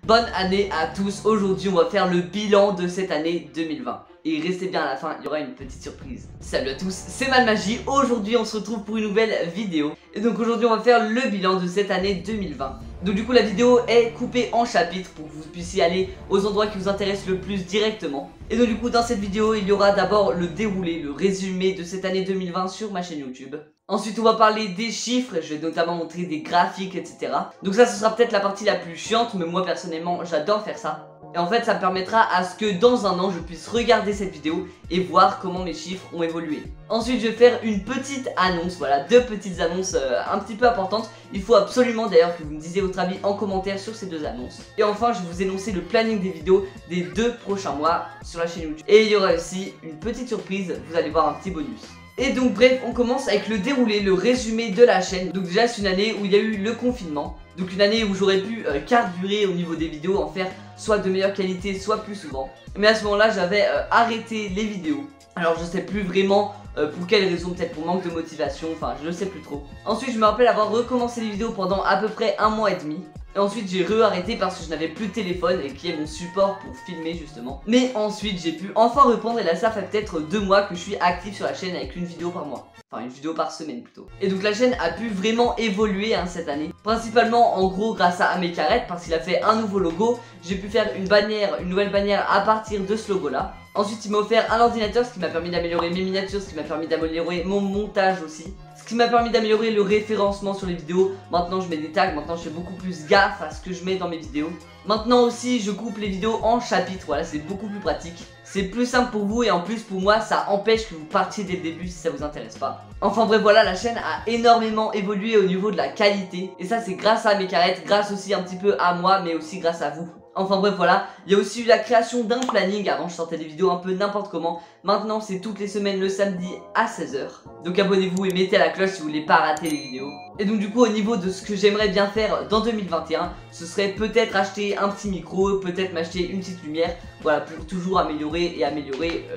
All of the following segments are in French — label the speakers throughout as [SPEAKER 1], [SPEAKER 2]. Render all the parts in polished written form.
[SPEAKER 1] Bonne année à tous. Aujourd'hui on va faire le bilan de cette année 2020. Et restez bien à la fin, il y aura une petite surprise. Salut à tous, c'est Malmagie. Aujourd'hui on se retrouve pour une nouvelle vidéo. Et donc aujourd'hui on va faire le bilan de cette année 2020. Donc du coup la vidéo est coupée en chapitres pour que vous puissiez aller aux endroits qui vous intéressent le plus directement. Et donc du coup dans cette vidéo il y aura d'abord le déroulé, le résumé de cette année 2020 sur ma chaîne YouTube. Ensuite on va parler des chiffres, je vais notamment montrer des graphiques, etc. Donc ça ce sera peut-être la partie la plus chiante, mais moi personnellement j'adore faire ça. Et en fait ça me permettra à ce que dans un an je puisse regarder cette vidéo et voir comment mes chiffres ont évolué. Ensuite je vais faire une petite annonce, voilà, deux petites annonces un petit peu importantes. Il faut absolument d'ailleurs que vous me disiez votre avis en commentaire sur ces deux annonces. Et enfin je vais vous énoncer le planning des vidéos des 2 prochains mois sur la chaîne YouTube. Et il y aura aussi une petite surprise, vous allez voir un petit bonus. Et donc bref, on commence avec le déroulé, le résumé de la chaîne. Donc déjà c'est une année où il y a eu le confinement. Donc une année où j'aurais pu carburer au niveau des vidéos, en faire soit de meilleure qualité, soit plus souvent. Mais à ce moment là j'avais arrêté les vidéos. Alors je sais plus vraiment pour quelle raison, peut-être pour manque de motivation, enfin je ne sais plus trop. Ensuite je me rappelle avoir recommencé les vidéos pendant à peu près 1 mois et demi. Et ensuite j'ai re-arrêté parce que je n'avais plus de téléphone et qui est mon support pour filmer justement. Mais ensuite j'ai pu enfin reprendre et là ça fait peut-être 2 mois que je suis actif sur la chaîne avec une vidéo par mois. Enfin une vidéo par semaine plutôt. Et donc la chaîne a pu vraiment évoluer cette année. Principalement en gros grâce à Amécarette parce qu'il a fait un nouveau logo. J'ai pu faire une bannière, une nouvelle bannière à partir de ce logo là. Ensuite il m'a offert un ordinateur, ce qui m'a permis d'améliorer mes miniatures, ce qui m'a permis d'améliorer mon montage aussi. Ce qui m'a permis d'améliorer le référencement sur les vidéos. Maintenant je mets des tags, maintenant je fais beaucoup plus gaffe à ce que je mets dans mes vidéos. Maintenant aussi je coupe les vidéos en chapitres, voilà c'est beaucoup plus pratique. C'est plus simple pour vous et en plus pour moi ça empêche que vous partiez dès le début si ça vous intéresse pas. Enfin bref voilà, la chaîne a énormément évolué au niveau de la qualité. Et ça c'est grâce à Amécarette, grâce aussi un petit peu à moi mais aussi grâce à vous. Enfin bref voilà, il y a aussi eu la création d'un planning. Avant je sortais des vidéos un peu n'importe comment. Maintenant c'est toutes les semaines le samedi à 16 h. Donc abonnez-vous et mettez la cloche si vous voulez pas rater les vidéos. Et donc du coup au niveau de ce que j'aimerais bien faire dans 2021, ce serait peut-être acheter un petit micro, peut-être m'acheter une petite lumière. Voilà, pour toujours améliorer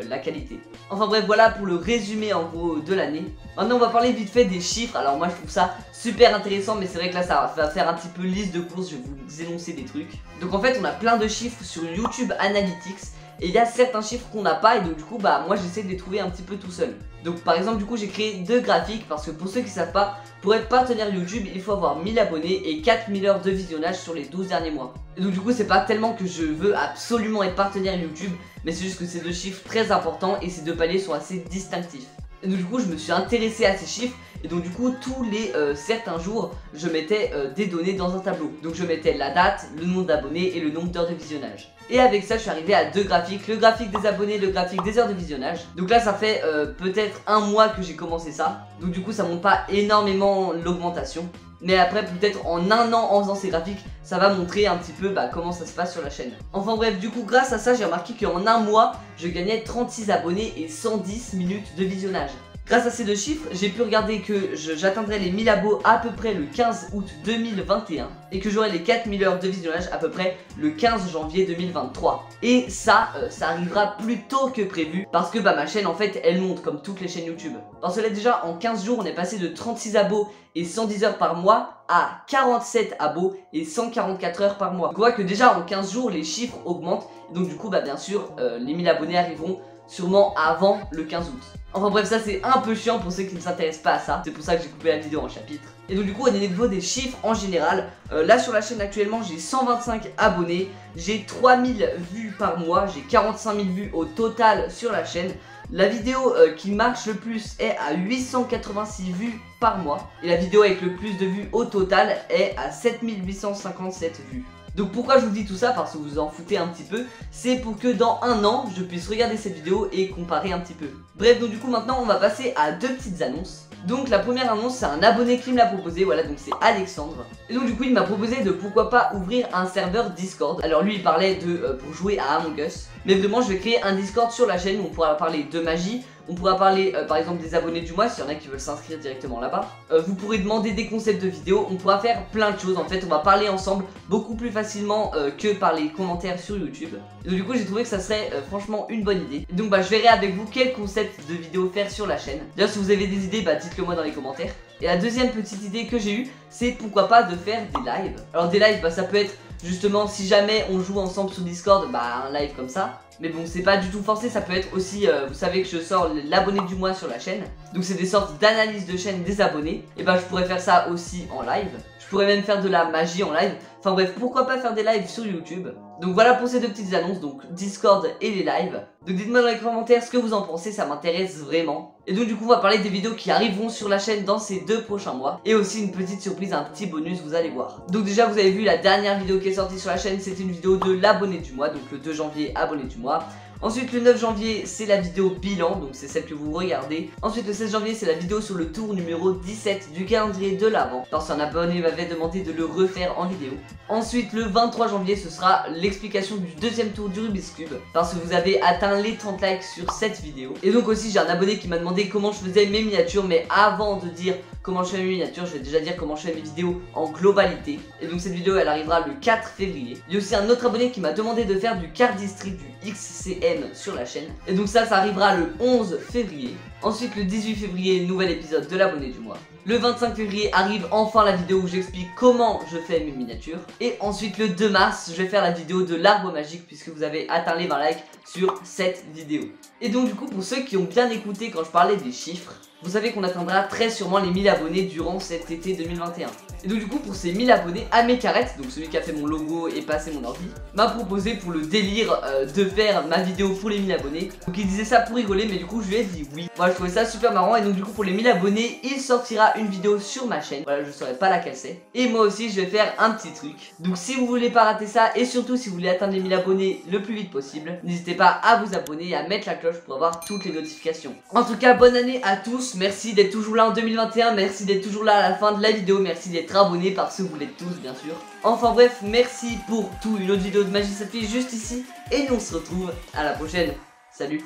[SPEAKER 1] la qualité. Enfin bref voilà pour le résumé en gros de l'année. Maintenant on va parler vite fait des chiffres. Alors moi je trouve ça super intéressant, mais c'est vrai que là ça va faire un petit peu liste de courses. Je vais vous énoncer des trucs. Donc en fait on a plein de chiffres sur YouTube Analytics. Et il y a certains chiffres qu'on n'a pas et donc du coup bah moi j'essaie de les trouver un petit peu tout seul. Donc par exemple du coup j'ai créé 2 graphiques parce que pour ceux qui savent pas, pour être partenaire YouTube il faut avoir 1000 abonnés et 4000 heures de visionnage sur les 12 derniers mois. Et donc du coup c'est pas tellement que je veux absolument être partenaire YouTube, mais c'est juste que c'est 2 chiffres très importants et ces 2 paliers sont assez distinctifs. Et donc du coup je me suis intéressé à ces chiffres. Et donc du coup tous les certains jours je mettais des données dans un tableau. Donc je mettais la date, le nombre d'abonnés et le nombre d'heures de visionnage. Et avec ça je suis arrivé à 2 graphiques, le graphique des abonnés, le graphique des heures de visionnage. Donc là ça fait peut-être 1 mois que j'ai commencé ça. Donc du coup ça montre pas énormément l'augmentation. Mais après peut-être en 1 an en faisant ces graphiques, ça va montrer un petit peu comment ça se passe sur la chaîne. Enfin bref, du coup grâce à ça j'ai remarqué qu'en 1 mois je gagnais 36 abonnés et 110 minutes de visionnage. Grâce à ces 2 chiffres, j'ai pu regarder que j'atteindrai les 1000 abos à peu près le 15 août 2021 et que j'aurai les 4000 heures de visionnage à peu près le 15 janvier 2023. Et ça, ça arrivera plus tôt que prévu parce que ma chaîne en fait elle monte comme toutes les chaînes YouTube. Parce que là déjà en 15 jours on est passé de 36 abos et 110 heures par mois à 47 abos et 144 heures par mois. Donc on voit que déjà en 15 jours les chiffres augmentent et donc du coup bien sûr les 1000 abonnés arriveront sûrement avant le 15 août. Enfin bref ça c'est un peu chiant pour ceux qui ne s'intéressent pas à ça. C'est pour ça que j'ai coupé la vidéo en chapitres. Et donc du coup au niveau des chiffres en général, là sur la chaîne actuellement j'ai 125 abonnés, j'ai 3000 vues par mois, j'ai 45 000 vues au total sur la chaîne. La vidéo qui marche le plus est à 886 vues par mois. Et la vidéo avec le plus de vues au total est à 7857 vues. Donc pourquoi je vous dis tout ça, parce que vous en foutez un petit peu, c'est pour que dans 1 an je puisse regarder cette vidéo et comparer un petit peu. Bref, donc du coup maintenant on va passer à 2 petites annonces. Donc la première annonce c'est un abonné qui me l'a proposé, voilà, donc c'est Alexandre. Et donc du coup il m'a proposé de pourquoi pas ouvrir un serveur Discord. Alors lui il parlait de pour jouer à Among Us. Mais vraiment je vais créer un Discord sur la chaîne où on pourra parler de magie. On pourra parler par exemple des abonnés du mois s'il y en a qui veulent s'inscrire directement là-bas. Vous pourrez demander des concepts de vidéos, on pourra faire plein de choses. En fait on va parler ensemble beaucoup plus facilement que par les commentaires sur YouTube. Et donc du coup j'ai trouvé que ça serait franchement une bonne idée. Et donc je verrai avec vous quel concept de vidéo faire sur la chaîne. D'ailleurs si vous avez des idées dites-le moi dans les commentaires. Et la deuxième petite idée que j'ai eue, c'est pourquoi pas de faire des lives. Alors des lives, ça peut être justement si jamais on joue ensemble sur Discord, bah un live comme ça. Mais bon, c'est pas du tout forcé, ça peut être aussi, vous savez que je sors l'abonné du mois sur la chaîne. Donc c'est des sortes d'analyse de chaîne des abonnés. Et bah je pourrais faire ça aussi en live. Je pourrais même faire de la magie en live. Enfin bref, pourquoi pas faire des lives sur YouTube. Donc voilà pour ces deux petites annonces, donc Discord et les lives. Donc dites-moi dans les commentaires ce que vous en pensez, ça m'intéresse vraiment. Et donc du coup on va parler des vidéos qui arriveront sur la chaîne dans ces 2 prochains mois. Et aussi une petite surprise, un petit bonus, vous allez voir. Donc déjà vous avez vu la dernière vidéo qui est sortie sur la chaîne, c'était une vidéo de l'abonné du mois. Donc le 2 janvier, abonné du mois. Ensuite le 9 janvier c'est la vidéo bilan, donc c'est celle que vous regardez. Ensuite le 16 janvier c'est la vidéo sur le tour numéro 17 du calendrier de l'Avent, parce qu'un abonné m'avait demandé de le refaire en vidéo. Ensuite le 23 janvier ce sera l'explication du deuxième tour du Rubik's Cube, parce que vous avez atteint les 30 likes sur cette vidéo. Et donc aussi j'ai un abonné qui m'a demandé comment je faisais mes miniatures, mais avant de dire comment je fais mes miniatures, je vais déjà dire comment je fais mes vidéos en globalité. Et donc cette vidéo elle arrivera le 4 février. Il y a aussi un autre abonné qui m'a demandé de faire du cardistry, du XCM sur la chaîne. Et donc ça arrivera le 11 février. Ensuite le 18 février, nouvel épisode de l'abonné du mois. Le 25 février arrive enfin la vidéo où j'explique comment je fais mes miniatures. Et ensuite le 2 mars, je vais faire la vidéo de l'arbre magique puisque vous avez atteint les 20 likes sur cette vidéo. Et donc du coup pour ceux qui ont bien écouté quand je parlais des chiffres, vous savez qu'on atteindra très sûrement les 1000 abonnés durant cet été 2021. Et donc du coup pour ces 1000 abonnés, Amé Carrette, donc celui qui a fait mon logo et passé mon ordi, m'a proposé pour le délire de faire ma vidéo pour les 1000 abonnés. Donc il disait ça pour rigoler, mais du coup je lui ai dit oui. Voilà, je trouvais ça super marrant. Et donc du coup pour les 1000 abonnés, il sortira une vidéo sur ma chaîne. Voilà, je saurais pas laquelle c'est. Et moi aussi je vais faire un petit truc. Donc si vous voulez pas rater ça, et surtout si vous voulez atteindre les 1000 abonnés le plus vite possible, n'hésitez pas à vous abonner et à mettre la cloche pour avoir toutes les notifications. En tout cas bonne année à tous, merci d'être toujours là en 2021, merci d'être toujours là à la fin de la vidéo, merci d'être abonné parce que vous l'êtes tous bien sûr. Enfin bref, merci pour tout, une autre vidéo de magie s'affiche juste ici et nous on se retrouve à la prochaine. Salut.